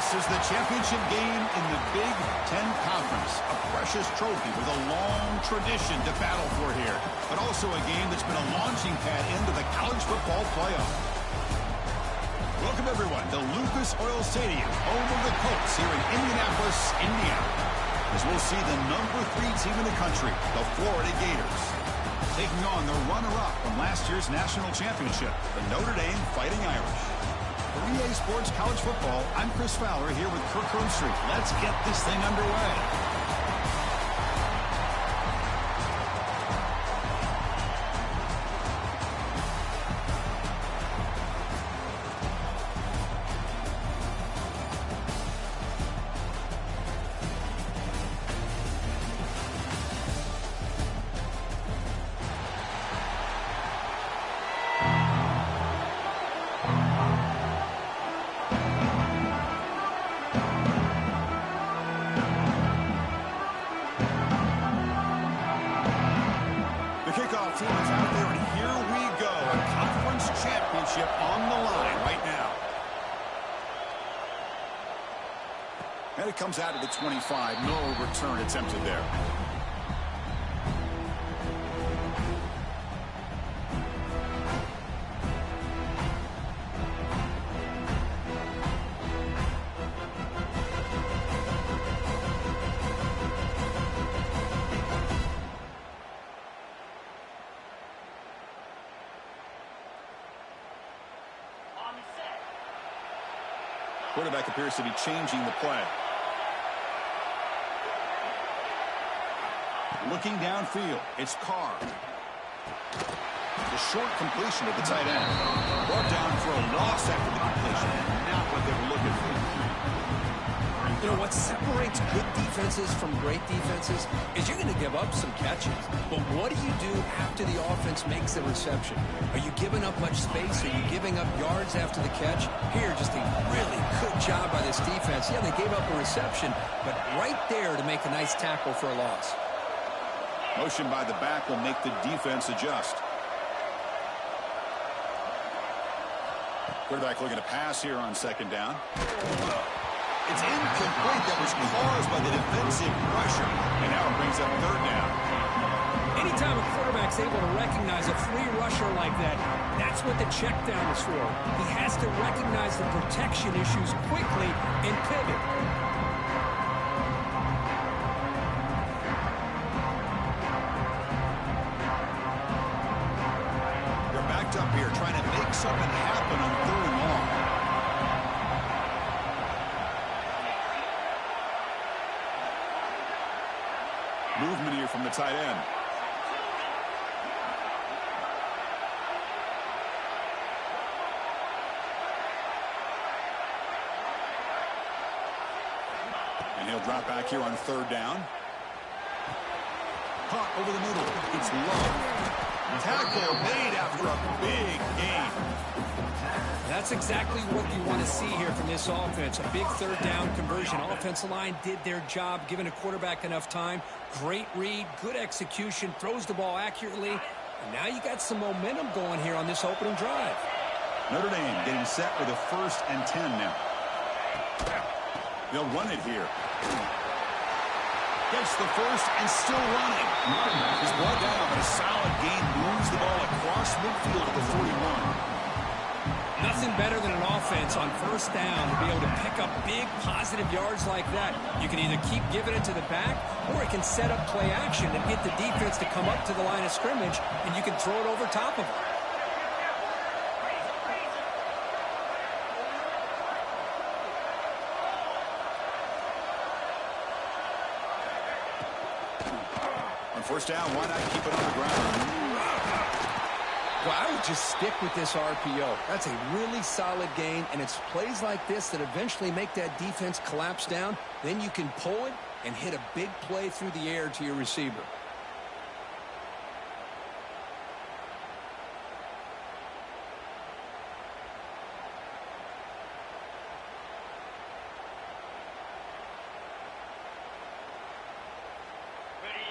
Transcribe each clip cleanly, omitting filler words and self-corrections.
This is the championship game in the Big Ten Conference. A precious trophy with a long tradition to battle for here. But also a game that's been a launching pad into the college football playoff. Welcome, everyone, to Lucas Oil Stadium, home of the Colts here in Indianapolis, Indiana. As we'll see the #3 team in the country, the Florida Gators, taking on the runner-up from last year's national championship, the Notre Dame Fighting Irish. For EA Sports College Football, I'm Chris Fowler here with Kirk Herbstreit. Let's get this thing underway. Team is out there, and here we go. A conference championship on the line right now. And it comes out of the 25. No return attempted there. Quarterback appears to be changing the play. Looking downfield, it's Carr. The short completion to the tight end. Brought down for a loss after the completion, and not what they were looking for. You know, what separates good defenses from great defenses is you're going to give up some catches. But what do you do after the offense makes the reception? Are you giving up much space? Are you giving up yards after the catch? Here, just a really good job by this defense. Yeah, they gave up a reception, but right there to make a nice tackle for a loss. Motion by the back will make the defense adjust. Quarterback looking to pass here on second down. It's incomplete. That was caused by the defensive pressure. And now it brings up third down. Anytime a quarterback's able to recognize a free rusher like that, that's what the check down is for. He has to recognize the protection issues quickly and pivot. They're backed up here trying to make something happen on third and long. Movement here from the tight end. And he'll drop back here on third down. Caught over the middle. It's low. Tackle made after a big gain. That's exactly what you want to see here from this offense. A big third down conversion. Offensive line did their job, giving a quarterback enough time. Great read, good execution, throws the ball accurately. And now you got some momentum going here on this opening drive. Notre Dame getting set with a 1st and 10 now. They'll run it here. Gets the first and still running. He's brought down, but a solid gain moves the ball across midfield to the 41. Nothing better than an offense on first down to be able to pick up big positive yards like that. You can either keep giving it to the back, or it can set up play action and get the defense to come up to the line of scrimmage, and you can throw it over top of them. On first down, why not keep it on the ground? Well, I would just stick with this RPO. That's a really solid gain, and it's plays like this that eventually make that defense collapse down. Then you can pull it and hit a big play through the air to your receiver.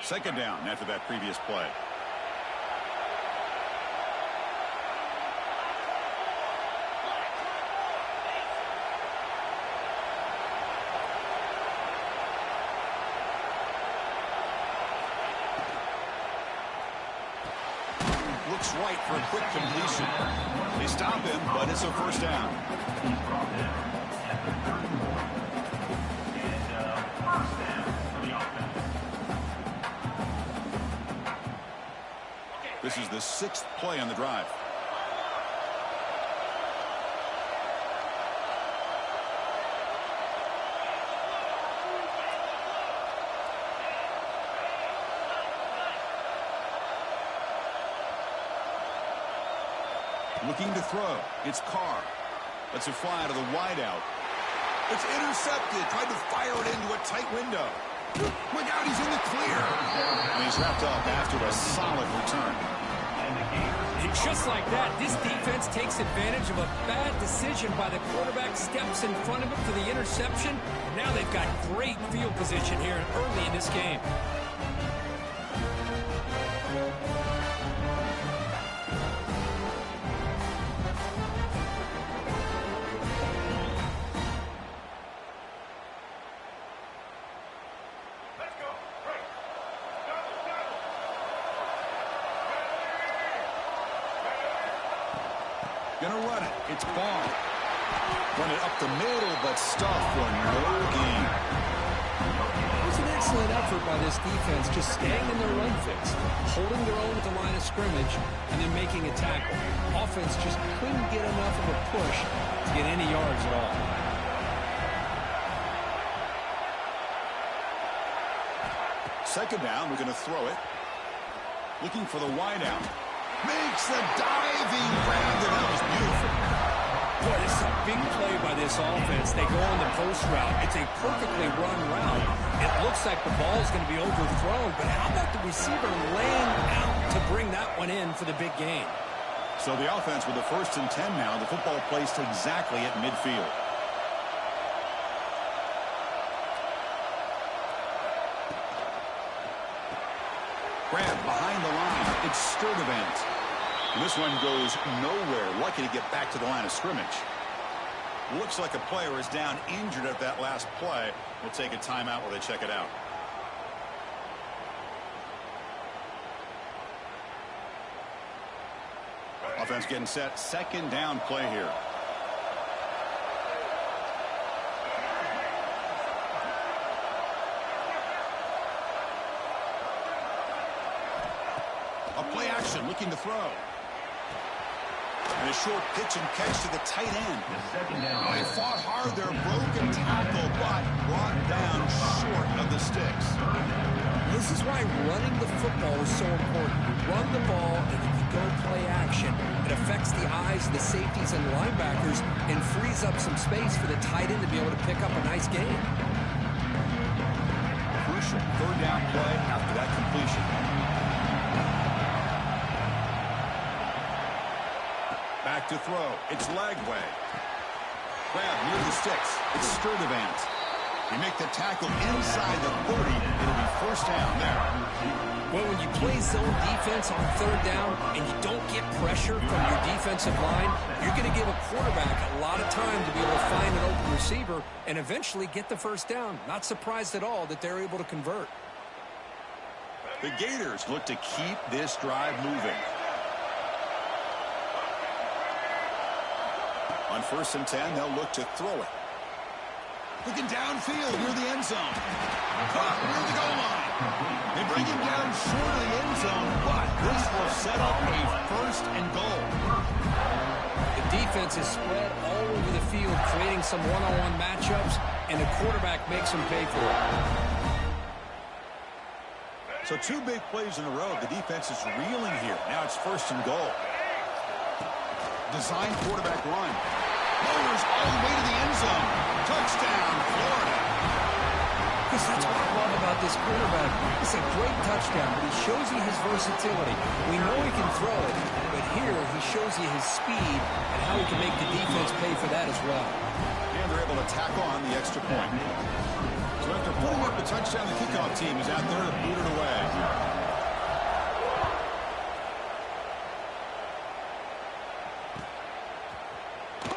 Second down after that previous play. looks right for a quick completion. They stop him, but it's a first down. This is the 6th play on the drive. Looking to throw. It's Carr. Lets it fly out of the wideout. It's intercepted. Tried to fire it into a tight window. Look out, he's in the clear. And he's wrapped up after a solid return. And just like that, this defense takes advantage of a bad decision by the quarterback, steps in front of him for the interception. And now they've got great field position here early in this game. Gonna run it. It's Ball. Run it up the middle, but stuffed for no gain. It was an excellent effort by this defense, just staying in their run fix, holding their own at the line of scrimmage, and then making a tackle. Offense just couldn't get enough of a push to get any yards at all. Second down, we're going to throw it. Looking for the wideout. Makes the diving grab. That was beautiful. Boy, this is a big play by this offense. They go on the post route. It's a perfectly run route. It looks like the ball is going to be overthrown, but how about the receiver laying out to bring that one in for the big gain? So the offense with the 1st and 10 now. The football placed exactly at midfield. Grab behind the line. It's Sturdivant. And this one goes nowhere. Lucky to get back to the line of scrimmage. Looks like a player is down injured at that last play. We'll take a timeout while they check it out. Offense getting set. Second down play here. A play action, looking to throw. And a short pitch and catch to the tight end. Oh, he fought hard there, broken tackle, but brought down short of the sticks. This is why running the football is so important. You run the ball, and if you go play action, it affects the eyes of the safeties and linebackers and frees up some space for the tight end to be able to pick up a nice gain. Crucial third down play after that completion. Back to throw. It's Lagway. Grab near the sticks. It's Sturdivant. You make the tackle inside the 30. It'll be first down there. Well, when you play zone defense on third down and you don't get pressure from your defensive line, you're going to give a quarterback a lot of time to be able to find an open receiver and eventually get the first down. Not surprised at all that they're able to convert. The Gators look to keep this drive moving. On 1st and 10, they'll look to throw it. Looking downfield near the end zone. Caught near the goal line. They bring him down short of the end zone, but this will set up a 1st and goal. The defense is spread all over the field, creating some one-on-one matchups, and the quarterback makes them pay for it. So 2 big plays in a row. The defense is reeling here. Now it's 1st and goal. Design quarterback run. Motors all the way to the end zone. Touchdown, Florida. Because that's what I love about this quarterback. It's a great touchdown, but he shows you his versatility. We know he can throw it, but here he shows you his speed and how he can make the defense pay for that as well. And they're able to tack on the extra point. So after putting up the touchdown, the kickoff team is out there to boot it away.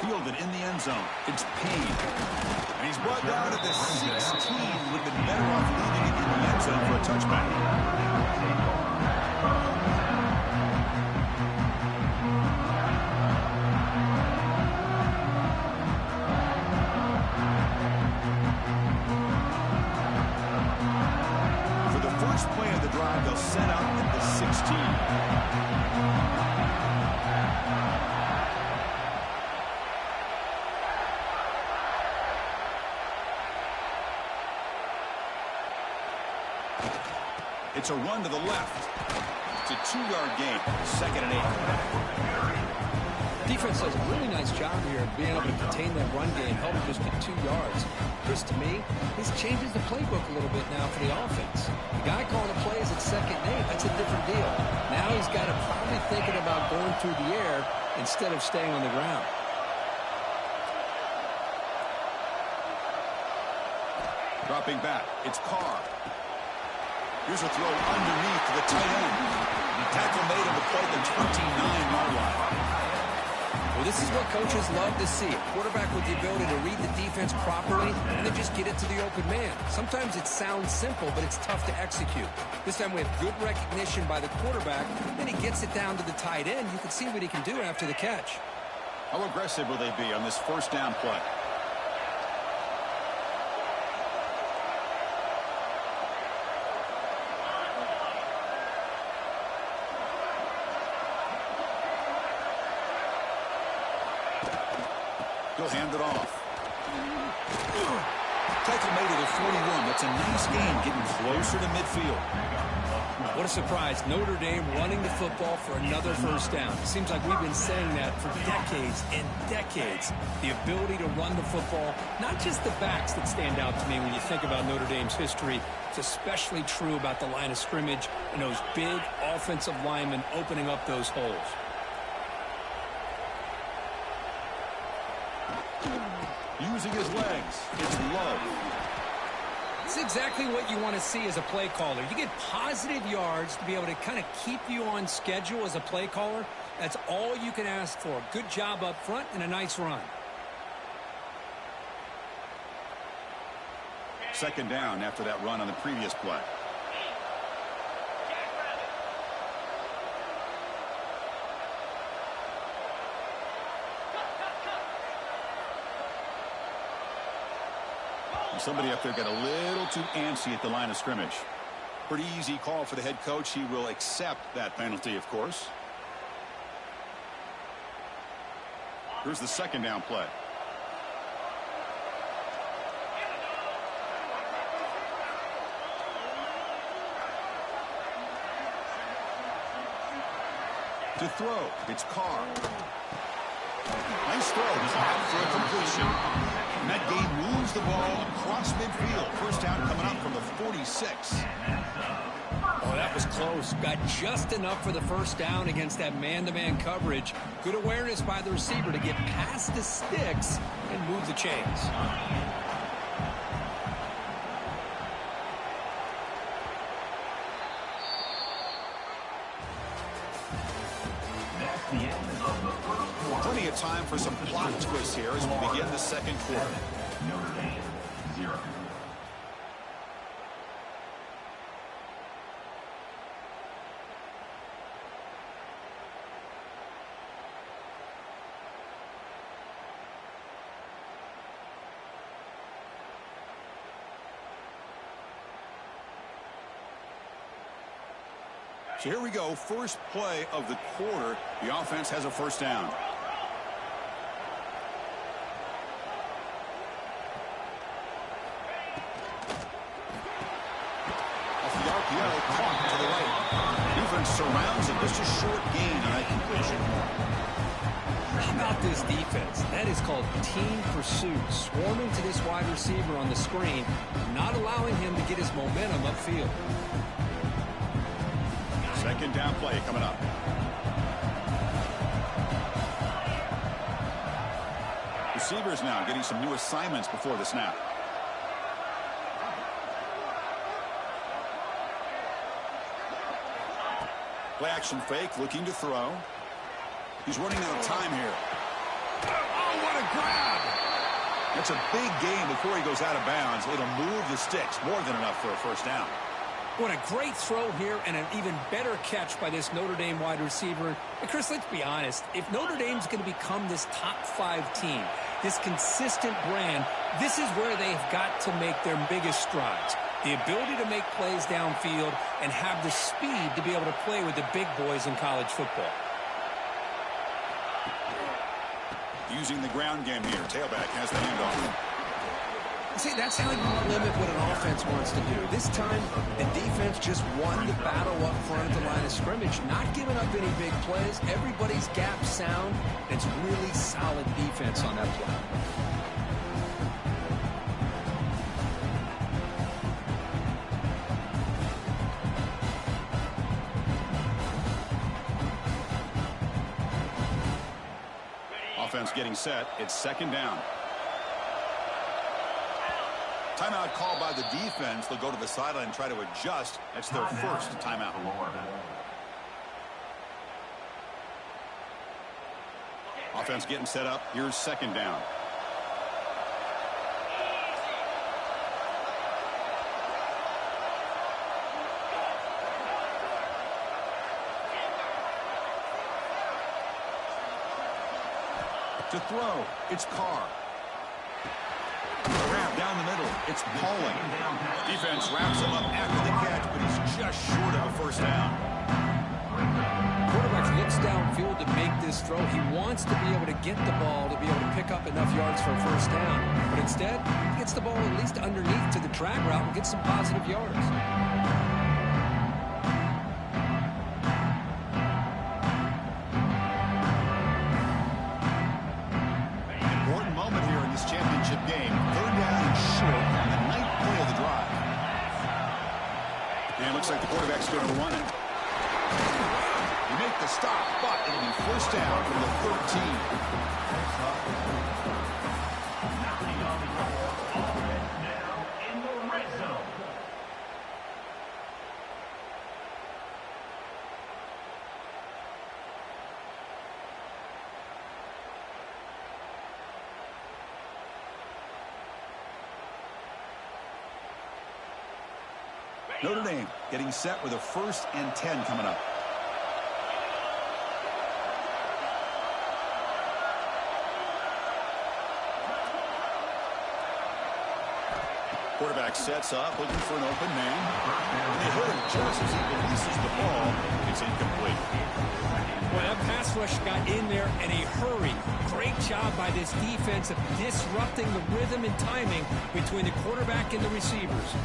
Fielded in the end zone. It's Payne. And he's brought down at the 16. Would have been better off leaving it in the end zone for a touchback. It's a run to the left. It's a 2-yard gain. 2nd and 8. Defense does a really nice job here of being able to contain that run game, help him just get 2 yards. Chris, to me, this changes the playbook a little bit now for the offense. The guy calling the plays at 2nd and 8, that's a different deal. Now he's got to probably thinking about going through the air instead of staying on the ground. Dropping back, it's Carr. Here's a throw underneath to the tight end. The tackle made on the play at the 29-yard line. Well, this is what coaches love to see. A quarterback with the ability to read the defense properly and then just get it to the open man. Sometimes it sounds simple, but it's tough to execute. This time we have good recognition by the quarterback. Then he gets it down to the tight end. You can see what he can do after the catch. How aggressive will they be on this 1st down play? He'll hand it off. Tackle made at the 41. That's a nice gain, getting closer to midfield. What a surprise. Notre Dame running the football for another 1st down. It seems like we've been saying that for decades and decades. The ability to run the football, not just the backs that stand out to me when you think about Notre Dame's history. It's especially true about the line of scrimmage and those big offensive linemen opening up those holes. Using his legs, it's Love. It's exactly what you want to see as a play caller. You get positive yards to be able to kind of keep you on schedule as a play caller. That's all you can ask for. Good job up front and a nice run. 2nd down after that run on the previous play. Somebody up there got a little too antsy at the line of scrimmage. Pretty easy call for the head coach. He will accept that penalty, of course. Here's the 2nd down play. To throw, it's Carr. Nice throw, caught for a completion. And that game moves the ball across midfield. 1st down coming up from the 46. Oh, that was close. Got just enough for the 1st down against that man-to-man coverage. Good awareness by the receiver to get past the sticks and move the chains. Plenty of time for some plot twists here as we begin the 2nd quarter. Notre Dame, 0. So here we go, first play of the quarter. The offense has a 1st down. Off the RPO, caught to the right. Defense surrounds it, just a short gain on that completion. How about this defense? That is called team pursuit. Swarming to this wide receiver on the screen, not allowing him to get his momentum upfield. 2nd down play coming up. Receivers now getting some new assignments before the snap. Play action fake, looking to throw. He's running out of time here. Oh, what a grab! That's a big gain before he goes out of bounds. It'll move the sticks, more than enough for a 1st down. What a great throw here and an even better catch by this Notre Dame wide receiver. And Chris, let's be honest. If Notre Dame's going to become this top 5 team, this consistent brand, this is where they've got to make their biggest strides. The ability to make plays downfield and have the speed to be able to play with the big boys in college football. Using the ground game here. Tailback has the handoff. See, that's how you limit what an offense wants to do. This time, the defense just won the battle up front at the line of scrimmage, not giving up any big plays. Everybody's gap sound. It's really solid defense on that play. Offense getting set. It's second down. Timeout called by the defense. They'll go to the sideline and try to adjust. That's their first timeout. Offense getting set up. Here's second down. To throw, it's Carr. Wrap down the middle, it's Pauling. Defense wraps him up after the catch, but he's just short of a first down. Quarterback looks downfield to make this throw. He wants to be able to get the ball to be able to pick up enough yards for a first down. But instead, he gets the ball at least underneath to the drag route and gets some positive yards. Game, third down and short on the ninth play of the drive. And it looks like the quarterback's going to run it. You make the stop, but it'll be first down from the 13. Notre Dame getting set with a 1st and 10 coming up. Quarterback sets up, looking for an open man. And they hit him just as he releases the ball. It's incomplete. Well, that pass rush got in there in a hurry. Great job by this defense of disrupting the rhythm and timing between the quarterback and the receivers.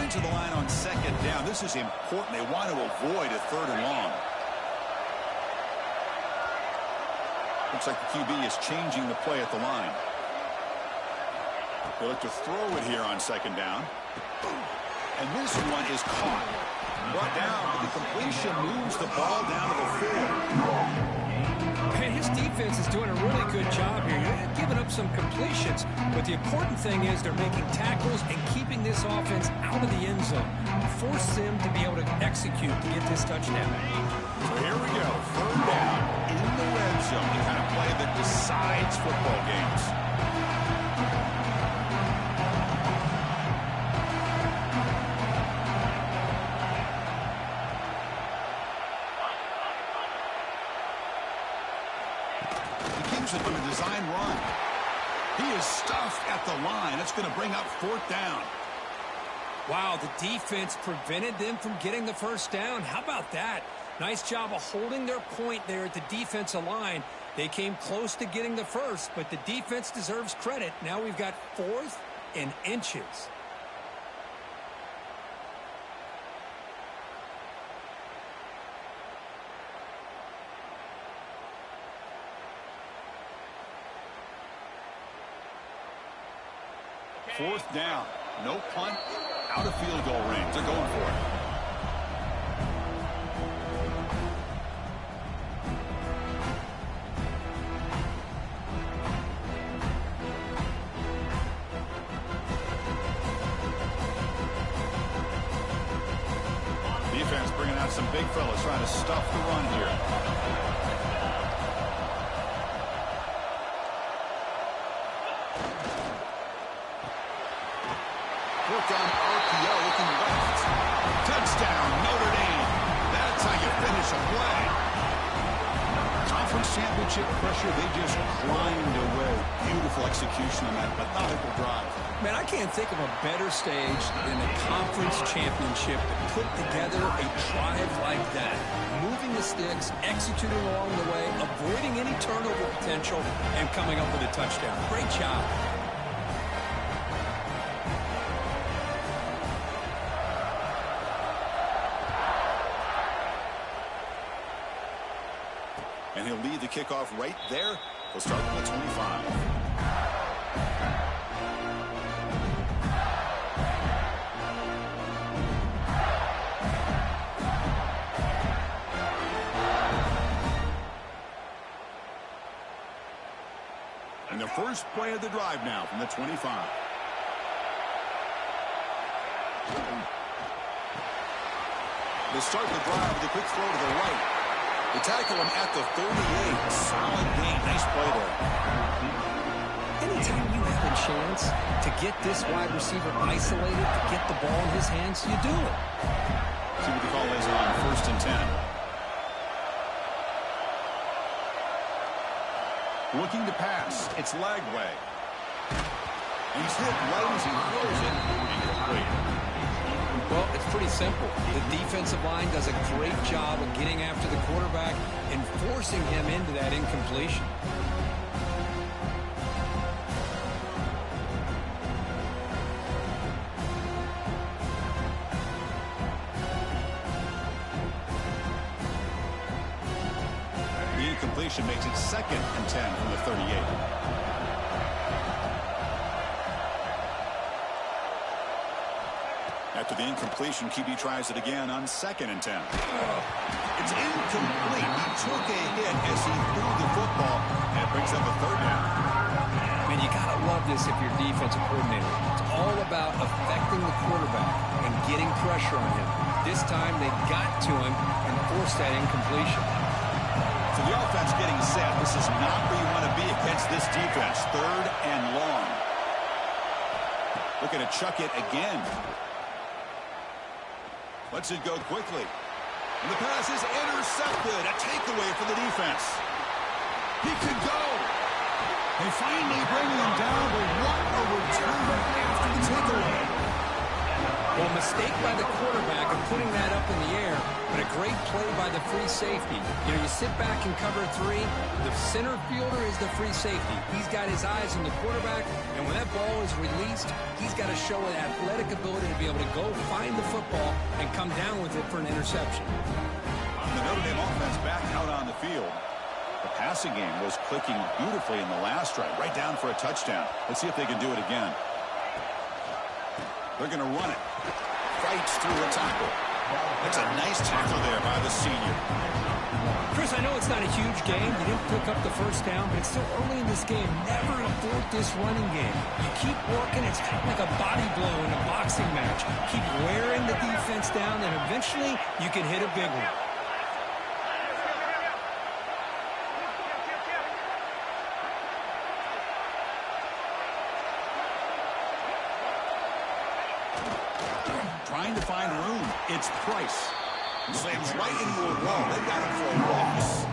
To the line on second down. This is important. They want to avoid a 3rd and long. Looks like the QB is changing the play at the line. They look to throw it here on second down. And this one is caught. Brought down, but the completion moves the ball down to the 4. Man, his defense is doing a really good job here. They're giving up some completions, but the important thing is they're making tackles and keeping this offense out of the end zone. Force them to be able to execute to get this touchdown. So here we go. 3rd down in the red zone. The kind of play that decides football games. On a design run. He is stuffed at the line. It's going to bring up 4th down. Wow, the defense prevented them from getting the first down. How about that? Nice job of holding their point there at the defensive line. They came close to getting the first, but the defense deserves credit. Now we've got 4th and inches. Fourth down. No punt. Out of field goal range. They're going for it. Defense bringing out some big fellas trying to stuff the run here. Fourth down RPO looking left. Touchdown, Notre Dame. That's how you finish a play. Conference championship pressure, they just grind away. Beautiful execution on that methodical drive. Man, I can't think of a better stage than the conference championship to put together a drive like that. Moving the sticks, executing along the way, avoiding any turnover potential, and coming up with a touchdown. Great job. And he'll lead the kickoff right there. He'll start from the 25. And the first play of the drive now from the 25. They start the drive with a quick throw to the right. They tackle him at the 38. Solid gain. Nice play there. Anytime you have a chance to get this wide receiver isolated, to get the ball in his hands, you do it. See what the call is on 1st and 10. Looking to pass. It's Lagway. And he's hit right as he throws it. Incomplete. Well, it's pretty simple. The defensive line does a great job of getting after the quarterback and forcing him into that incompletion. The incompletion makes it 2nd and 10 from the 38. After the incompletion, QB tries it again on 2nd and 10. It's incomplete. He took a hit as he threw the football, and it brings up a 3rd down. Man, you got to love this if you're defensive coordinator. It's all about affecting the quarterback and getting pressure on him. This time, they got to him and forced that incompletion. For the offense getting set, this is not where you want to be against this defense. 3rd and long. Looking to chuck it again. Lets it go quickly. And the pass is intercepted. A takeaway for the defense. He could go. They finally bring him down, but what a return after the takeaway. Well, mistake by the quarterback of putting that up in the air, but a great play by the free safety. You know, you sit back and cover 3. The center fielder is the free safety. He's got his eyes on the quarterback, and when that ball is released, he's got to show an athletic ability to be able to go find the football and come down with it for an interception. The Notre Dame offense back out on the field. The passing game was clicking beautifully in the last drive, right down for a touchdown. Let's see if they can do it again. They're going to run it. Fights through a tackle. That's a nice tackle there by the senior. Chris, I know it's not a huge game. You didn't pick up the first down, but it's still early in this game. Never abort this running game. You keep working. It's kind of like a body blow in a boxing match. Keep wearing the defense down, and eventually you can hit a big one. Trying to find room. It's Price. He slams right into a wall. They got him for a loss.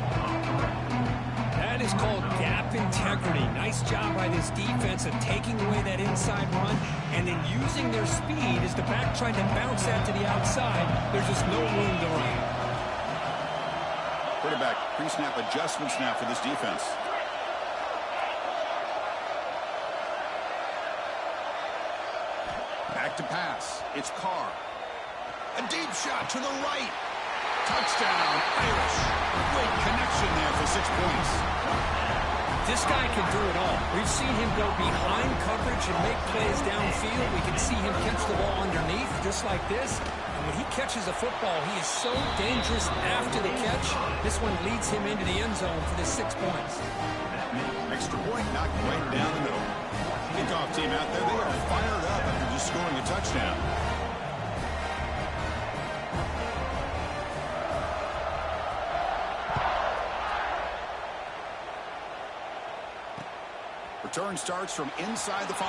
That is called gap integrity. Nice job by this defense of taking away that inside run and then using their speed as the back tried to bounce that to the outside. There's just no room to run. Quarterback pre-snap adjustments now for this defense. Back to pass. It's Carr. A deep shot to the right. Touchdown, Irish. Great connection there for 6 points. This guy can do it all. We've seen him go behind coverage and make plays downfield. We can see him catch the ball underneath just like this. And when he catches a football, he is so dangerous after the catch. This one leads him into the end zone for the 6 points. Extra point knocked right down the middle. Kickoff team out there, they are fired up after just scoring a touchdown. Return starts from inside the 5.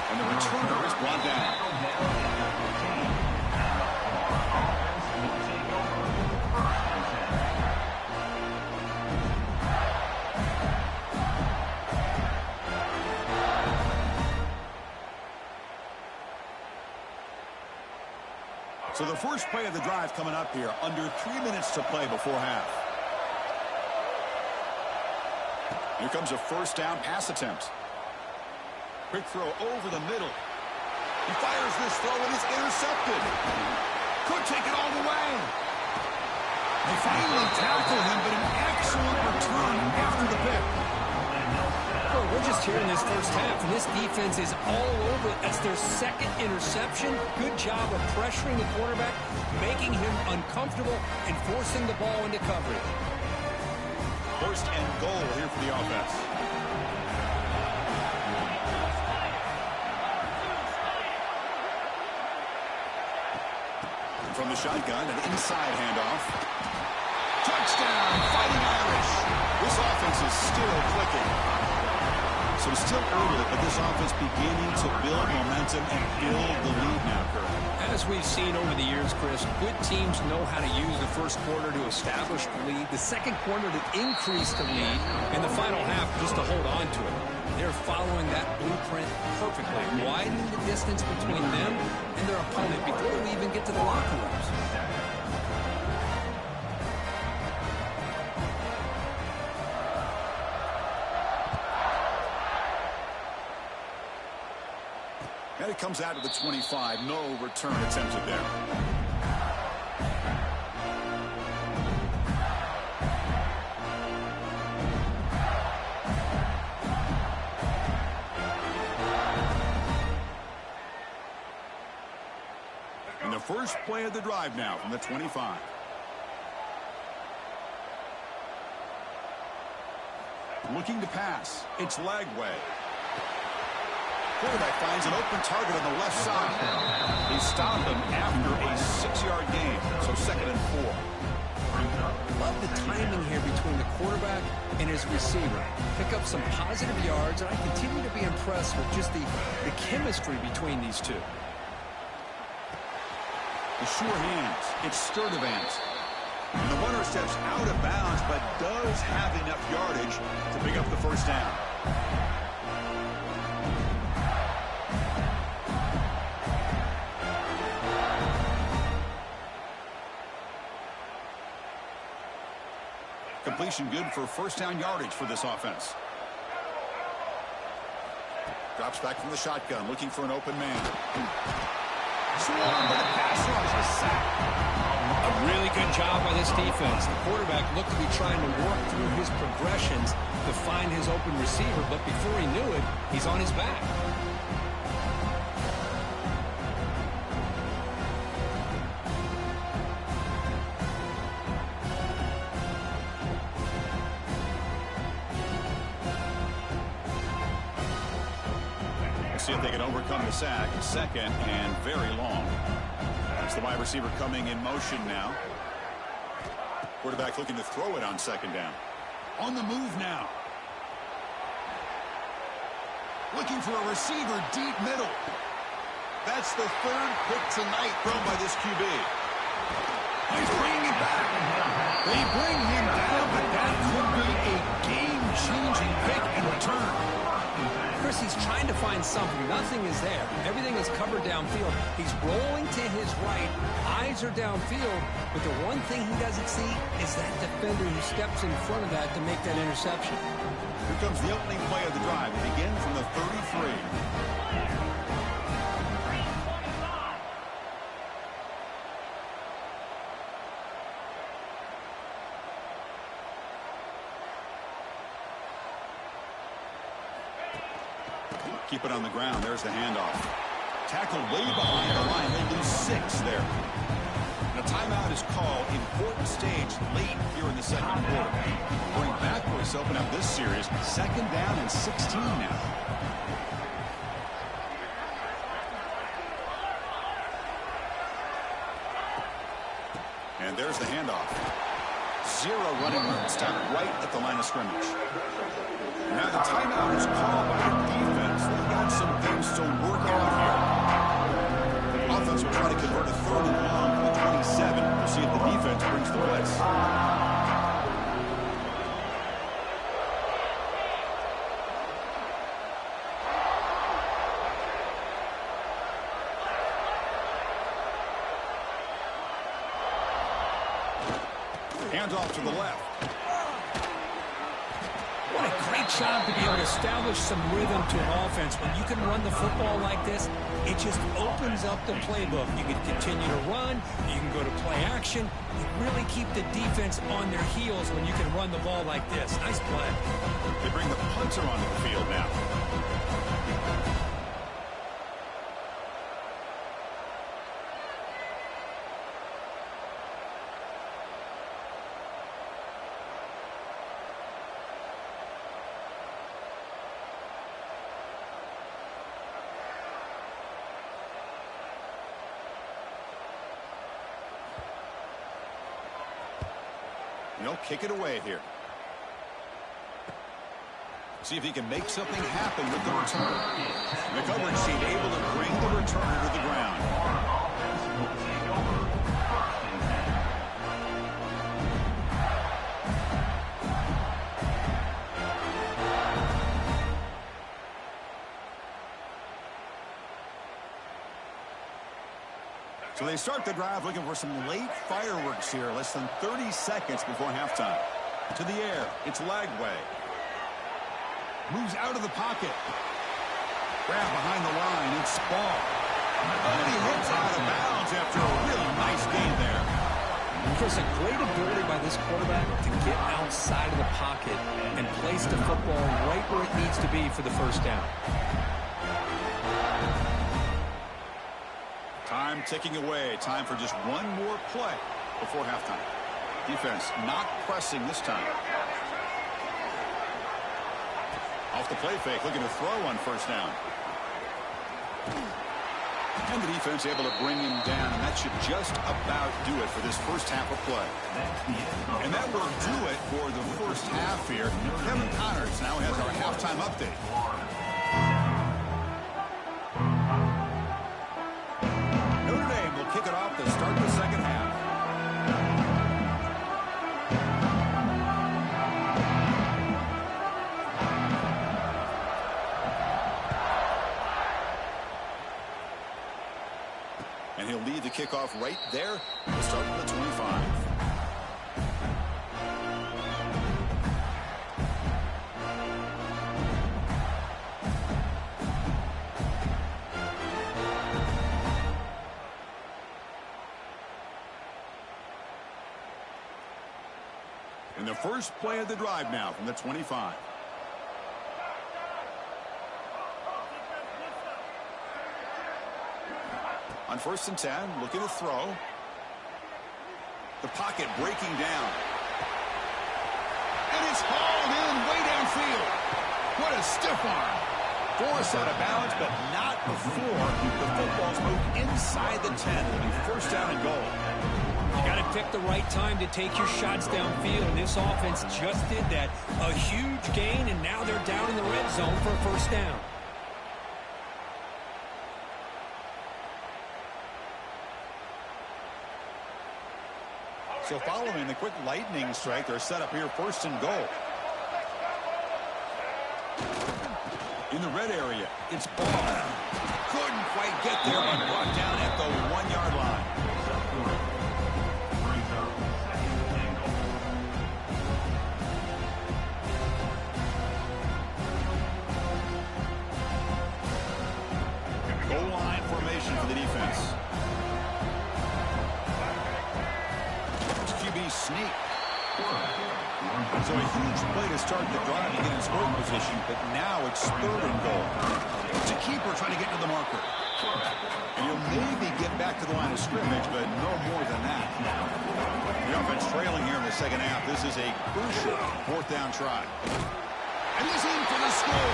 And the returner is brought down. So the first play of the drive coming up here, under 3 minutes to play before half. Here comes a first down pass attempt. Quick throw over the middle. He fires this throw and it's intercepted. Could take it all the way. They finally tackle him, but an excellent return after the pick. Well, we're just here in this first half, and this defense is all over it. That's their second interception. Good job of pressuring the quarterback, making him uncomfortable, and forcing the ball into coverage. First and goal here for the offense. And from the shotgun, an inside handoff. Touchdown, Fighting Irish. This offense is still clicking. So it's still early, but this offense beginning to build momentum and build the lead now, Kurt. As we've seen over the years, Chris, good teams know how to use the first quarter to establish the lead, the second quarter to increase the lead, and the final half just to hold on to it. They're following that blueprint perfectly, widening the distance between them and their opponent before we even get to the locker rooms. And it comes out to the 25. No return attempted there. And the first play of the drive now from the 25. Looking to pass. It's Lagway. Quarterback finds an open target on the left side. He stopped him after a 6-yard gain, so 2nd and 4. Love the timing here between the quarterback and his receiver. Pick up some positive yards, and I continue to be impressed with just the chemistry between these two. The sure hands. It's Sturdivant. And the runner steps out of bounds, but does have enough yardage to pick up the first down. Completion good for first down yardage for this offense. Drops back from the shotgun, looking for an open man. Swarmed by the pass rush, a sack. A really good job by this defense. The quarterback looked to be trying to work through his progressions to find his open receiver, but before he knew it, he's on his back. See if they can overcome the sack. 2nd and very long. That's the wide receiver coming in motion now. Quarterback looking to throw it on 2nd down. On the move now. Looking for a receiver deep middle. That's the 3rd pick tonight thrown by this QB. He's bringing it back. They bring him down, but that could be a game-changing pick and return. Chris, he's trying to find something. Nothing is there. Everything is covered downfield. He's rolling to his right. Eyes are downfield. But the one thing he doesn't see is that defender who steps in front of that to make that interception. Here comes the opening play of the drive. It begins from the 33. Keep it on the ground. There's the handoff. Tackled way behind the line. They lose 6 there. And a timeout is called. Important stage late here in the second quarter. Going backwards to open up this series. 2nd down and 16 now. And there's the handoff. 0 running room. Stopped right at the line of scrimmage. Now the timeout is called by the defense. They've got some things to work out here. The offense will try to convert a 3rd and long to the 27. We'll see if the defense brings the blitz. Hands off to the left. What a great job to be able to establish some rhythm to an offense. When you can run the football like this, it just opens up the playbook. You can continue to run. You can go to play action. You really keep the defense on their heels when you can run the ball like this. Nice play. They bring the punter onto the field now. He'll kick it away here. See if he can make something happen with the return. The coverage team able to bring the returner to the ground. So they start the drive looking for some late fireworks here. Less than 30 seconds before halftime. To the air. It's Lagway. Moves out of the pocket. Grab behind the line. It's Ball. And he hits out of bounds after a really nice game there. Chris, a great ability by this quarterback to get outside of the pocket and place the football right where it needs to be for the first down. Time ticking away. Time for just one more play before halftime. Defense not pressing this time. Off the play fake, looking to throw on first down. And the defense able to bring him down, and that should just about do it for this first half of play. And that will do it for the first half here. Kevin Connors now has our halftime update. Kick it off to start the second half. And he'll lead the kickoff right there. We'll start with the 25. And the first play of the drive now from the 25. On 1st and 10, looking to throw. The pocket breaking down. And it's hauled in way downfield. What a stiff arm. Forced out of bounds, but not before the football's moved inside the 10. It'll be first down and goal. You got to pick the right time to take your shots downfield, and this offense just did that. A huge gain, and now they're down in the red zone for a first down. So following the quick lightning strike, they're set up here first and goal. In the red area, it's Ball. Couldn't quite get there, but brought down at the 1-yard line. Goal line formation for the defense. QB sneak. So a huge play to start the drive to get in scoring position, but now it's third and goal. It's a keeper trying to get to the marker. And he'll maybe get back to the line of scrimmage, but no more than that. The offense trailing here in the second half. This is a crucial fourth down try. And he's in for the score.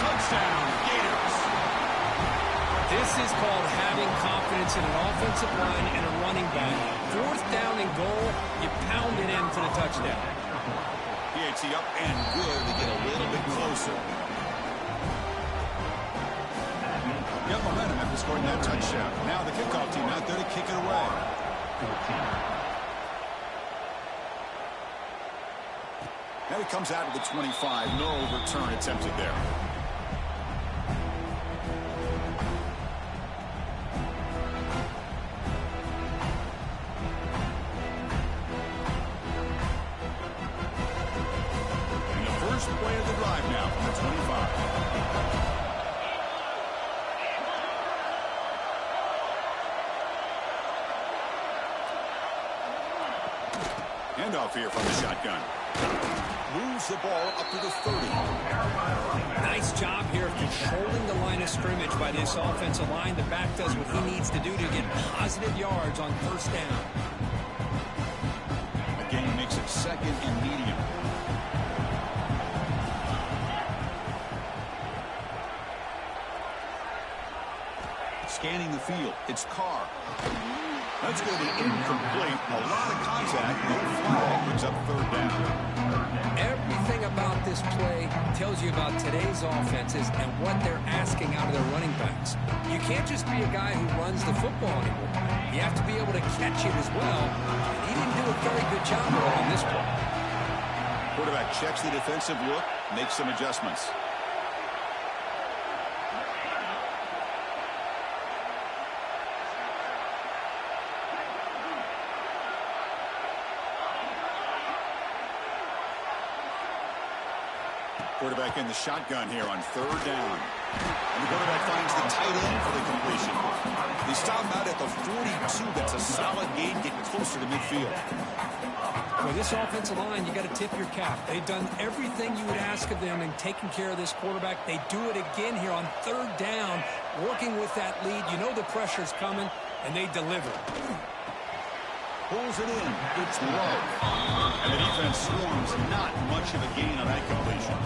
Touchdown, Gators. This is called having confidence in an offensive line and a running back. Fourth down and goal, you pound it in for the touchdown. PAT up and good to get a little bit closer. Got momentum after scoring that touchdown. Now the kickoff team out there to kick it away. Now he comes out to the 25. No return attempted there. Handoff here from the shotgun. Moves the ball up to the 30. Nice job here of controlling the line of scrimmage by this offensive line. The back does what he needs to do to get positive yards on first down. The game makes it second and medium. Scanning the field. It's Carr. That's going to be incomplete. A lot of contact. No flag. Brings up third down. Everything about this play tells you about today's offenses and what they're asking out of their running backs. You can't just be a guy who runs the football anymore. You have to be able to catch it as well. And he didn't do a very good job of it on this play. Quarterback checks the defensive look, makes some adjustments. Quarterback in the shotgun here on third down. And the quarterback finds the tight end for the completion. They stop him out at the 42. That's a solid gain, getting closer to midfield. For this offensive line, you got to tip your cap. They've done everything you would ask of them in taking care of this quarterback. They do it again here on third down, working with that lead. You know the pressure's coming, and they deliver. Pulls it in. It's low. And the defense swarms. Not much of a gain on that completion.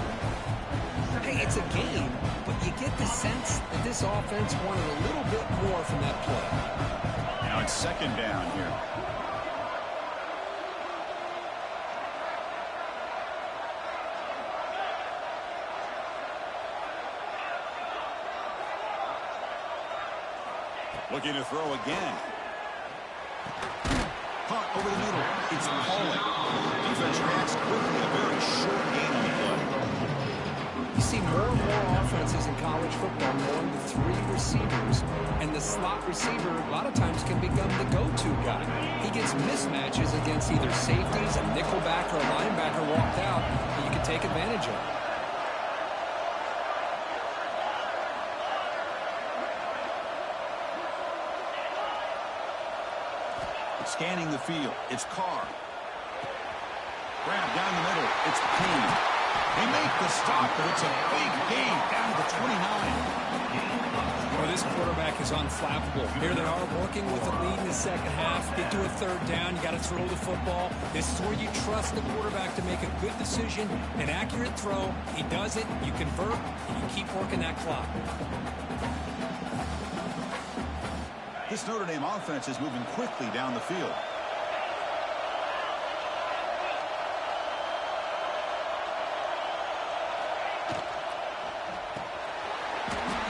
Hey, it's a game, but you get the sense that this offense wanted a little bit more from that play. Now it's second down here. Looking to throw again. Caught over the middle. It's Pauling. Defense reacts quickly. A very short gain on the play. You see more and more offenses in college football knowing the three receivers, and the slot receiver a lot of times can become the go-to guy. He gets mismatches against either safeties, a nickelback, or a linebacker walked out, and you can take advantage of it. Scanning the field. It's Carr. Grab down the middle. It's Payne. They make the stop, but it's a big gain down to the 29. Well, this quarterback is unflappable. Here they are working with a lead in the second half. Get to a third down. You got to throw the football. This is where you trust the quarterback to make a good decision, an accurate throw. He does it. You convert, and you keep working that clock. This Notre Dame offense is moving quickly down the field.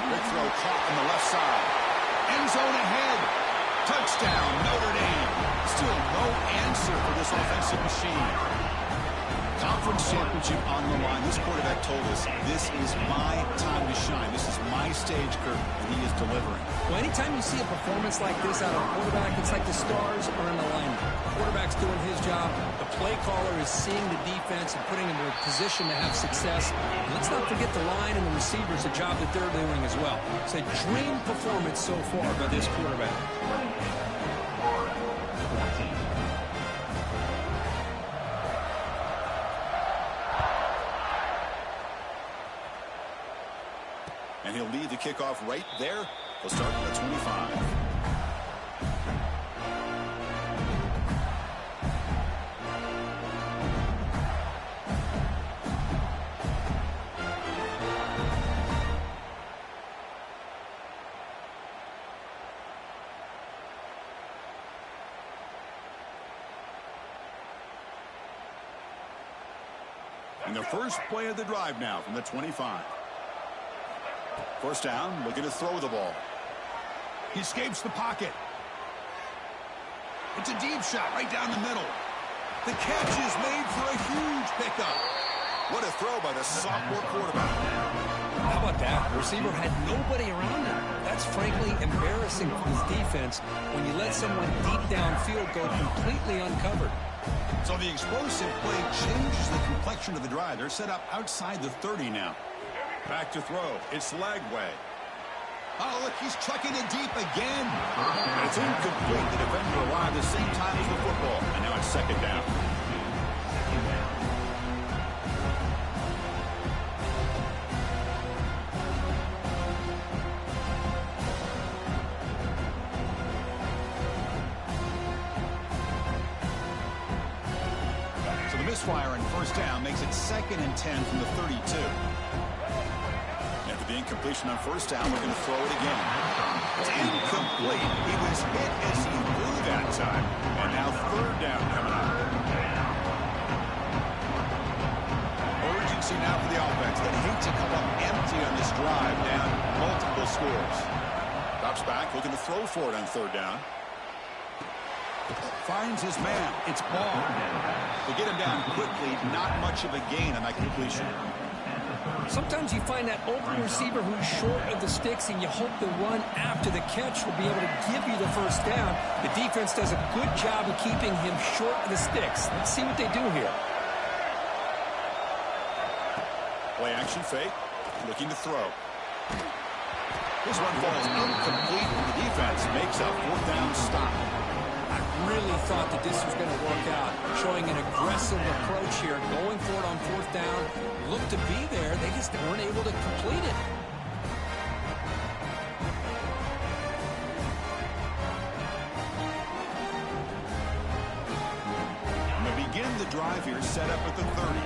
Big throw caught on the left side. End zone ahead. Touchdown, Notre Dame. Still no answer for this offensive machine. Conference championship on the line. This quarterback told us, this is my time to shine. This is my stage, Kurt, and he is delivering. Well, anytime you see a performance like this out of a quarterback, it's like the stars are in alignment. The quarterback's doing his job. The play caller is seeing the defense and putting him in a position to have success. And let's not forget the line and the receivers, the job that they're doing as well. It's a dream performance so far by this quarterback. And he'll lead the kickoff right there. He'll start at the 25. And the first play of the drive now from the 25. First down, looking to throw the ball. He escapes the pocket. It's a deep shot right down the middle. The catch is made for a huge pickup. What a throw by the sophomore quarterback. How about that? The receiver had nobody around him. That's frankly embarrassing for his defense when you let someone deep downfield go completely uncovered. So the explosive play changes the complexion of the drive. They're set up outside the 30 now. Back to throw. It's Lagway. Oh, look, he's chucking it deep again. And it's incomplete. The defender arrived at the same time as the football. And now it's second down. misfire on first down makes it 2nd and 10 from the 32. After the incompletion on first down, we're going to throw it again. It's incomplete. He was hit as he blew that time. And now 3rd down coming up. Urgency now for the offense. They hate to come up empty on this drive, down multiple scores. Drops back, looking to throw for it on 3rd down. Finds his man. It's ball. They get him down quickly. Not much of a gain on that completion. Sometimes you find that open receiver who's short of the sticks, and you hope the run after the catch will be able to give you the first down. The defense does a good job of keeping him short of the sticks. Let's see what they do here. Play action fake. Looking to throw. This run falls incomplete. The defense makes a 4th down stop. I really thought that this was going to work out, showing an aggressive approach here, going for it on 4th down. Looked to be there. They just weren't able to complete it. And they begin the drive here, set up at the 30.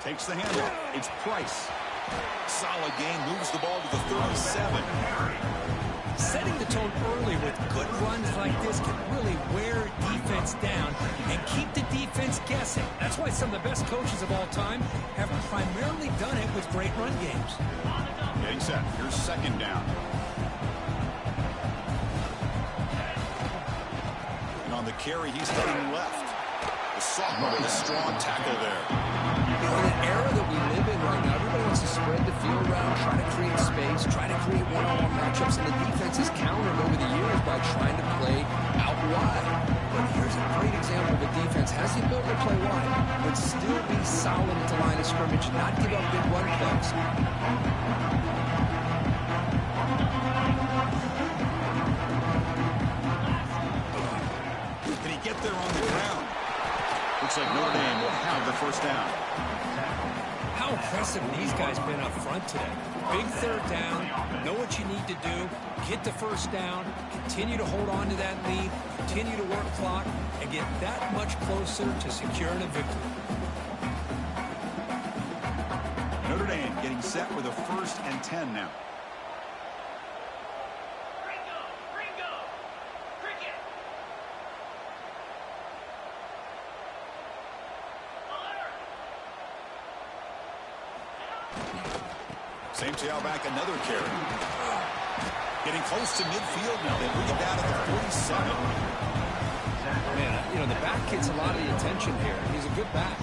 Takes the handoff. It's Price. Solid gain, moves the ball to the 37. Setting the tone early with good runs like this can really wear defense down and keep the defense guessing. That's why some of the best coaches of all time have primarily done it with great run games. Getting set. Here's 2nd down. And on the carry, he's heading left. The sophomore with a strong tackle there. You know, in an era that we live in right now, everybody wants to spread the field around, try to create space, try to create one-on-one matchups, and the defense has countered over the years by trying to play out wide. But here's a great example of a defense has the ability to play wide, but still be solid at the line of scrimmage, not give up big run plays. Can he get there on the ground? Looks like Notre Dame will have the first down. How impressive these guys been up front today. Big 3rd down, know what you need to do, get the first down, continue to hold on to that lead, continue to work clock, and get that much closer to securing a victory. Notre Dame getting set with a 1st and 10 now. Same tailback, another carry. Getting close to midfield now. They bring it down to the 47. Man, you know, the back gets a lot of the attention here. He's a good back.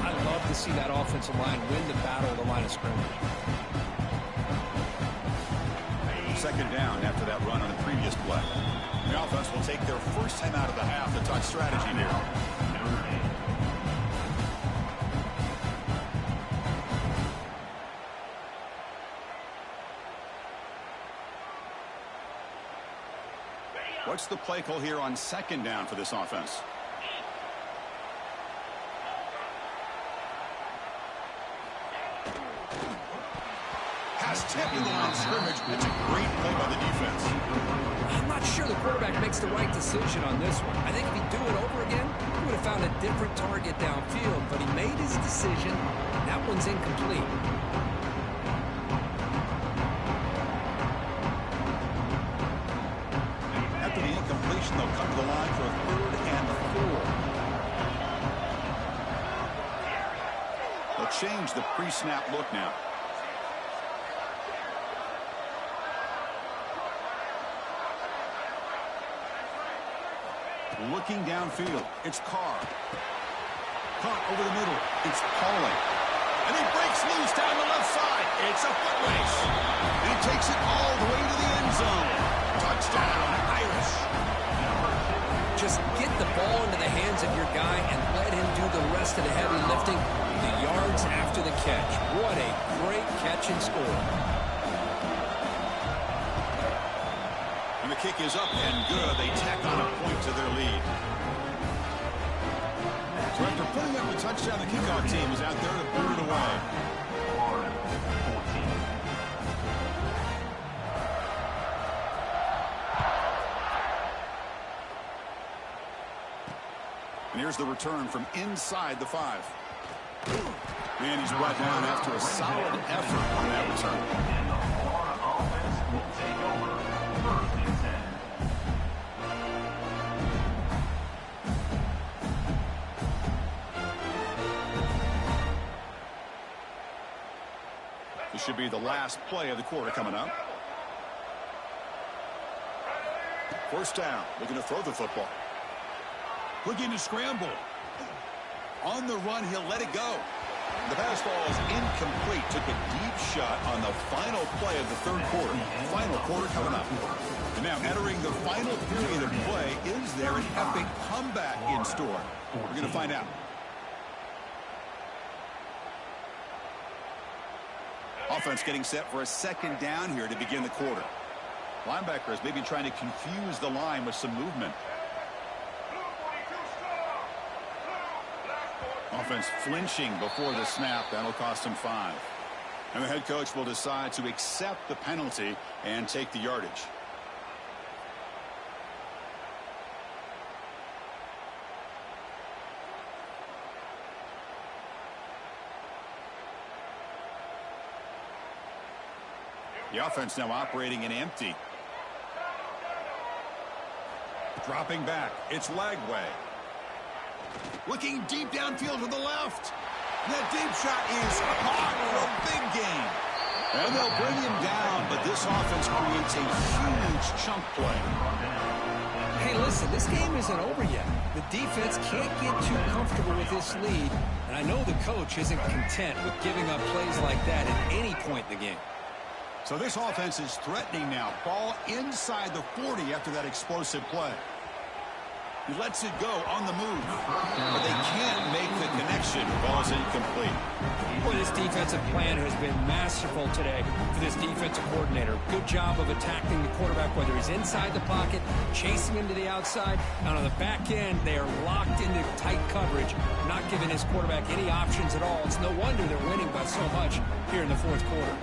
I love to see that offensive line win the battle of the line of scrimmage. 2nd down after that run on the previous play. The offense will take their first time out of the half to talk strategy here. What's the play call here on 2nd down for this offense? Pass tipped in the line of scrimmage. That's a great play by the defense. I'm not sure the quarterback makes the right decision on this one. I think if he'd do it over again, he would have found a different target downfield, but he made his decision. That one's incomplete. After the incompletion, they'll come to the line for a 3rd and 4. They'll change the pre-snap look now. Looking downfield, it's Carr. Caught over the middle, it's Pauling. And he breaks loose down the left side. It's a foot race. And he takes it all the way to the end zone. Touchdown, Irish. Just get the ball into the hands of your guy and let him do the rest of the heavy lifting, the yards after the catch. What a great catch and score. And the kick is up and good. They tack on a point to their lead. So after putting up a touchdown, the kickoff team is out there to boot it away. Here's the return from inside the 5. And he's brought down after a solid effort on that return. And the Florida offense will take over 1st and 10. This should be the last play of the quarter coming up. First down, looking to throw the football. Looking to scramble. On the run, he'll let it go. The pass ball is incomplete. Took a deep shot on the final play of the 3rd quarter. Final quarter coming up. And now entering the final period of play, is there an epic comeback in store? We're going to find out. Offense getting set for a 2nd down here to begin the quarter. Linebackers maybe trying to confuse the line with some movement. Offense flinching before the snap. That'll cost him 5. And the head coach will decide to accept the penalty and take the yardage. The offense now operating in empty. Dropping back. It's Lagway. Looking deep downfield to the left. That deep shot is caught for a big gain. And they'll bring him down, but this offense creates a huge chunk play. Hey, listen, this game isn't over yet. The defense can't get too comfortable with this lead, and I know the coach isn't content with giving up plays like that at any point in the game. So this offense is threatening now. Ball inside the 40 after that explosive play. He lets it go on the move. But they can't make the connection. Ball's incomplete. Boy, this defensive plan has been masterful today for this defensive coordinator. Good job of attacking the quarterback, whether he's inside the pocket, chasing him to the outside. And on the back end, they are locked into tight coverage, not giving his quarterback any options at all. It's no wonder they're winning by so much here in the 4th quarter.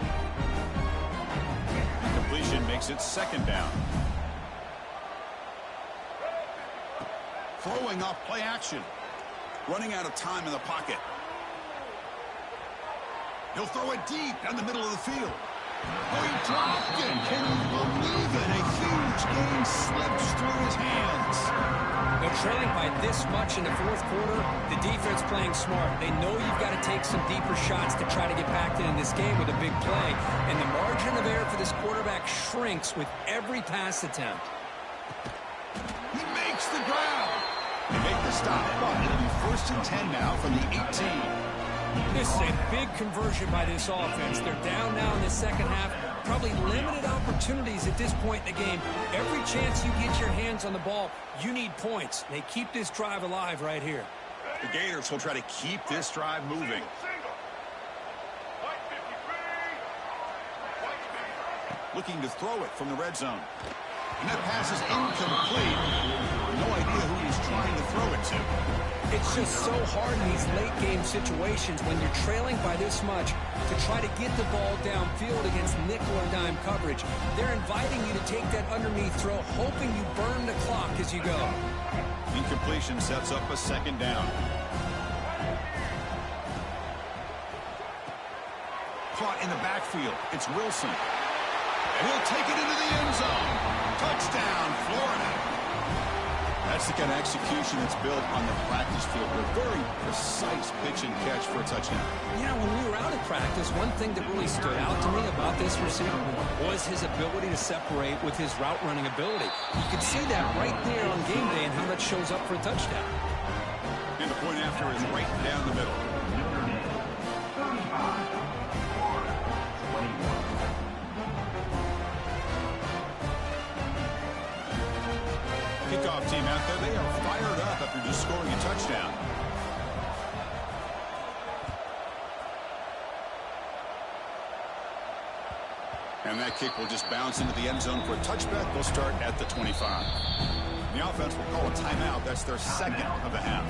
Completion makes it 2nd down. Throwing off play action. Running out of time in the pocket. He'll throw it deep down the middle of the field. Oh, he dropped it. Can you believe it? A huge gain slips through his hands. They're trailing by this much in the 4th quarter. The defense playing smart. They know you've got to take some deeper shots to try to get back in this game with a big play. And the margin of error for this quarterback shrinks with every pass attempt. He makes the grab. They make the stop, but it'll be 1st and 10 now from the 18. This is a big conversion by this offense. They're down now in the 2nd half. Probably limited opportunities at this point in the game. Every chance you get your hands on the ball, you need points. They keep this drive alive right here. The Gators will try to keep this drive moving. Looking to throw it from the red zone. And that pass is incomplete. No idea who he's trying to throw it to. It's just so hard in these late-game situations when you're trailing by this much to try to get the ball downfield against nickel or dime coverage. They're inviting you to take that underneath throw, hoping you burn the clock as you go. Incompletion sets up a 2nd down. Caught in the backfield. It's Wilson. And he'll take it into the end zone. Touchdown, Florida. That's the kind of execution that's built on the practice field. A very precise pitch and catch for a touchdown. Yeah, when we were out at practice, one thing that really stood out to me about this receiver was his ability to separate with his route running ability. You could see that right there on game day and how that shows up for a touchdown. And the point after is right down the middle. Notre Dame, 35. Florida, 21. Kickoff team out there, they are fired up after just scoring a touchdown. And that kick will just bounce into the end zone for a touchback. They'll start at the 25. The offense will call a timeout. That's their 2nd of the half.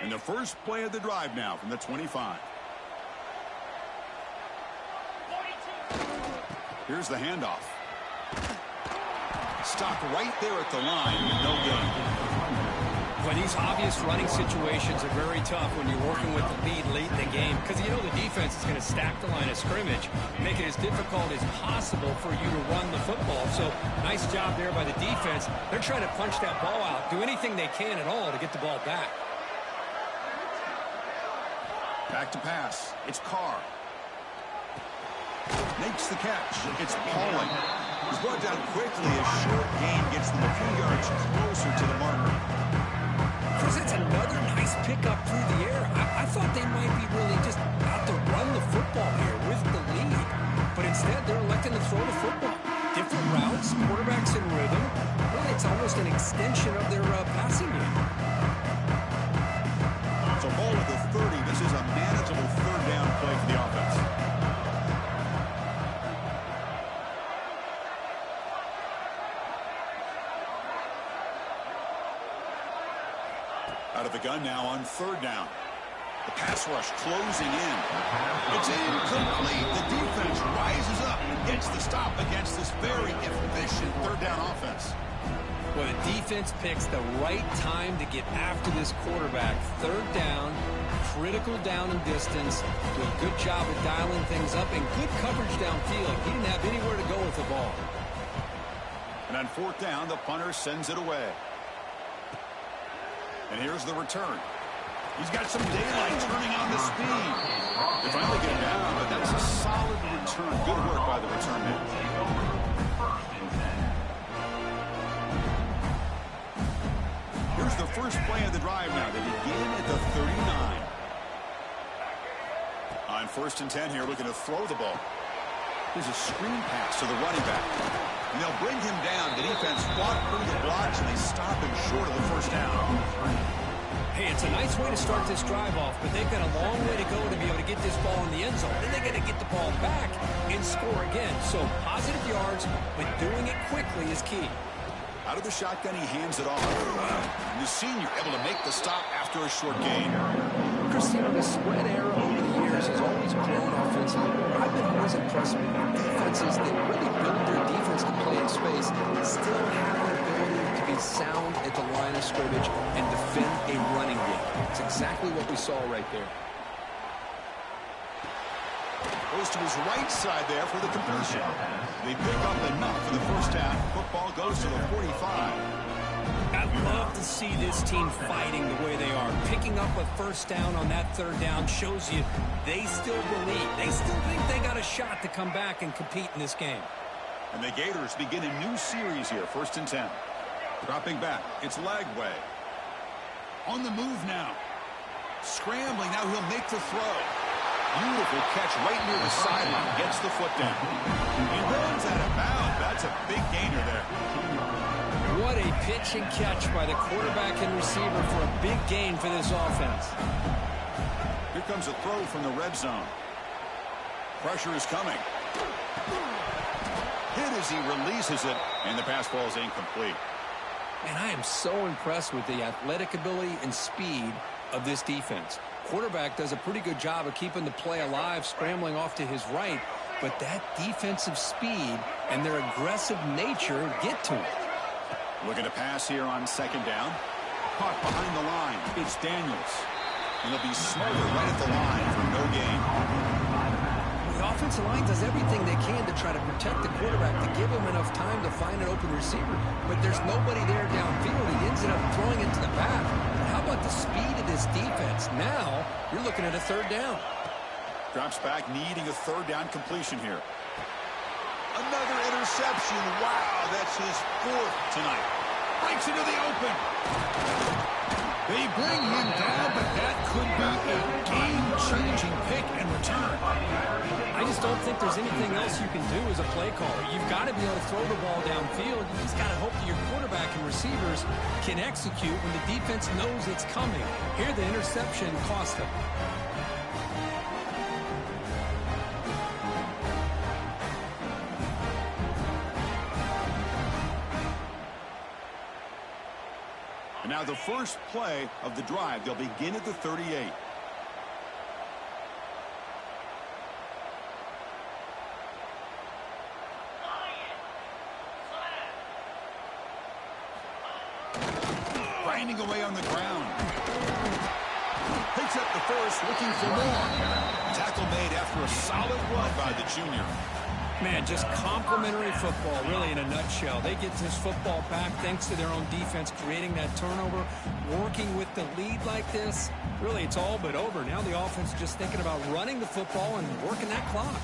And the first play of the drive now from the 25. Here's the handoff. Stopped right there at the line with no gain. Well, these obvious running situations are very tough when you're working with the lead late in the game because you know the defense is going to stack the line of scrimmage, make it as difficult as possible for you to run the football. So nice job there by the defense. They're trying to punch that ball out, do anything they can at all to get the ball back. Back to pass. It's Carr. Makes the catch. It's Pauling. He's brought down quickly. A short gain gets them a few yards closer to the marker. Chris, it's another nice pickup through the air. I thought they might be really just out to run the football here with the lead. But instead, they're electing to throw the football. Different routes, quarterbacks in rhythm. Really, it's almost an extension of their passing game. So ball at the 30. This is a manageable third down play for the offense. Out of the gun now on third down. The pass rush closing in. It's incomplete. The defense rises up and gets the stop against this very efficient third down offense. Well, the defense picks the right time to get after this quarterback. Third down, critical down and distance. Do a good job of dialing things up and good coverage downfield. He didn't have anywhere to go with the ball. And on fourth down, the punter sends it away. And here's the return. He's got some daylight turning on the speed. They finally get him down, but that's a solid return. Good work by the return man. Here's the first play of the drive now. They begin at the 39. On first and 10 here, looking to throw the ball. There's a screen pass to the running back. And they'll bring him down. The defense fought through the blocks, and they stop him short of the first down. Hey, it's a nice way to start this drive off, but they've got a long way to go to be able to get this ball in the end zone. Then they got to get the ball back and score again. So positive yards, but doing it quickly is key. Out of the shotgun, he hands it off. And the senior able to make the stop after a short gain. Christina, the spread era over the years has always grown offensively. I've been always impressed with defenses that really build their defense to play in space, still have the ability to be sound at the line of scrimmage and defend a running game. It's exactly what we saw right there. Goes to his right side there for the completion. They pick up enough for the first half. Football goes to the 45. I love to see this team fighting the way they are. Picking up a first down on that third down shows you they still believe. They still think they got a shot to come back and compete in this game. And the Gators begin a new series here, first and 10. Dropping back, it's Lagway. On the move now. Scrambling, now he'll make the throw. Beautiful catch right near the sideline. Gets the foot down. He runs out of bounds. That's a big gainer there. What a pitch and catch by the quarterback and receiver for a big gain for this offense. Here comes a throw from the red zone. Pressure is coming. Hit as he releases it, and the pass ball is incomplete. And I am so impressed with the athletic ability and speed of this defense. Quarterback does a pretty good job of keeping the play alive, scrambling off to his right, but that defensive speed and their aggressive nature get to it. Looking to pass here on second down. Caught behind the line. It's Daniels. And they'll be smothered right at the line for no gain. The offensive line does everything they can to try to protect the quarterback, to give him enough time to find an open receiver. But there's nobody there downfield. He ends up throwing it to the back. But how about the speed of this defense? Now you're looking at a third down. Drops back, needing a third down completion here. Another interception. Wow, that's his fourth tonight. Breaks into the open. They bring him down, but that could be a game-changing pick and return. I just don't think there's anything else you can do as a play caller. You've got to be able to throw the ball downfield. You just got to hope that your quarterback and receivers can execute when the defense knows it's coming. Here, the interception cost them. Now the first play of the drive, they'll begin at the 38. Grinding away on the ground. Picks up the first, looking for more. Tackle made after a solid run by the junior. Man, just complimentary football, really, in a nutshell. They get this football back thanks to their own defense, creating that turnover, working with the lead like this. Really, it's all but over. Now the offense is just thinking about running the football and working that clock.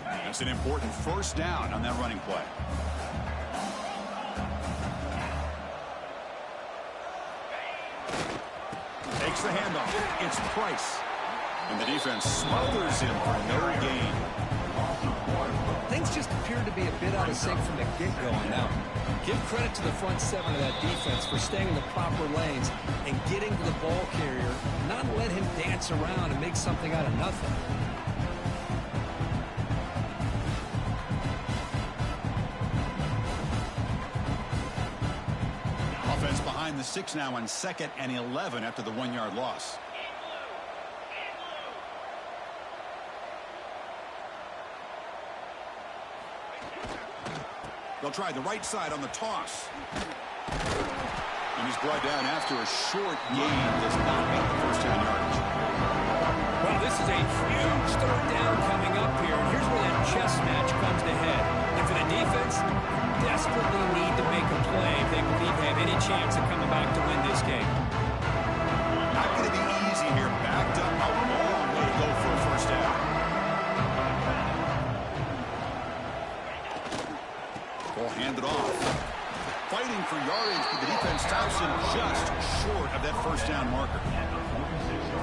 That's an important first down on that running play. Takes the handoff. It's Price. And the defense smothers him for no gain. Things just appear to be a bit out of sync from the get-go on that one. Give credit to the front seven of that defense for staying in the proper lanes and getting to the ball carrier, not let him dance around and make something out of nothing. Offense behind the 6 now on 2nd and 11 after the 1-yard loss. They'll try the right side on the toss. And he's brought down after a short gain. Does not make the first 10 yards. Well, this is a huge third down coming up here. And here's where that chess match comes to head. And for the defense, desperately need to make a play if they believe they have any chance of coming back to win this game. Not going to be easy here. Backed up a long way to go for a first down. Ball handed off. Fighting for yardage, but the defense stops him just short of that first down marker.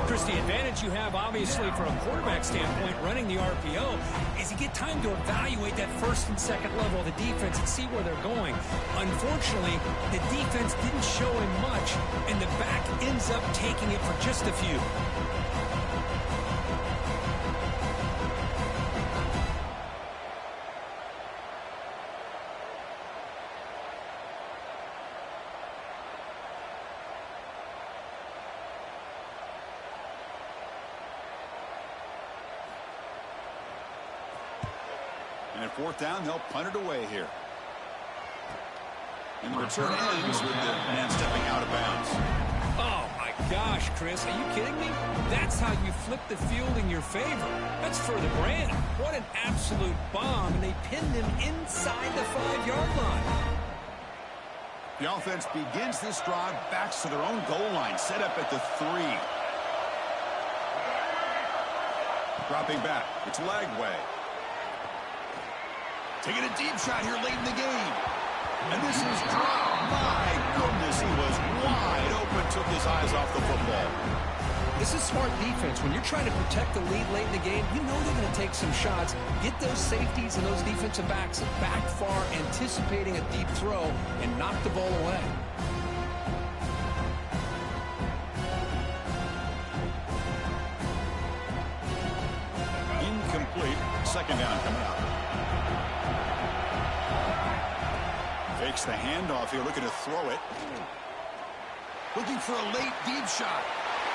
Chris, the advantage you have, obviously, from a quarterback standpoint, running the RPO, is you get time to evaluate that first and second level of the defense and see where they're going. Unfortunately, the defense didn't show him much, and the back ends up taking it for just a few. And at fourth down, they'll punt it away here. And the return ends with the man stepping out of bounds. Oh, my gosh, Chris. Are you kidding me? That's how you flip the field in your favor. That's for the brand. What an absolute bomb. And they pinned him inside the 5-yard line. The offense begins this drive, backs to their own goal line, set up at the 3. Dropping back. It's Lagway. Taking a deep shot here late in the game. And this is dropped. My goodness, he was wide open, took his eyes off the football. This is smart defense. When you're trying to protect the lead late in the game, you know they're going to take some shots, get those safeties and those defensive backs back far, anticipating a deep throw, and knock the ball away. Incomplete. Second down coming up. Fakes the handoff here, looking to throw it. Looking for a late deep shot.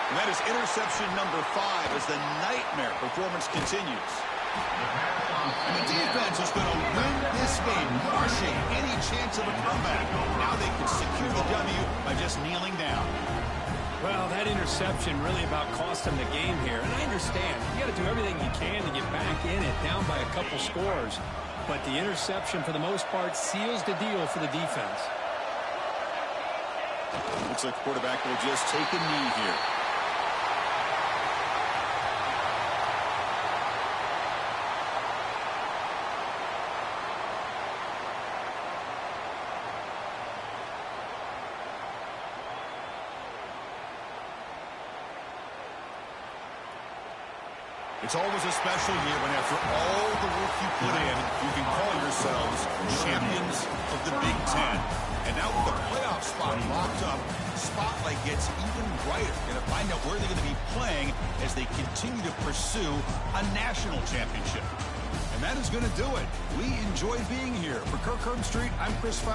And that is interception number 5 as the nightmare performance continues. And the defense is going to win this game, crushing any chance of a comeback. Now they can secure the W by just kneeling down. Well, that interception really about cost them the game here. And I understand. You got to do everything you can to get back in it, down by a couple scores. But the interception, for the most part, seals the deal for the defense. Looks like the quarterback will just take a knee here. It's always a special year when after all the work you put in, you can call yourselves champions of the Big Ten. And now with the playoff spot locked up, spotlight gets even brighter. Going to find out where they're going to be playing as they continue to pursue a national championship. And that is going to do it. We enjoyed being here. For Kirk Herbstreit, I'm Chris Fowler.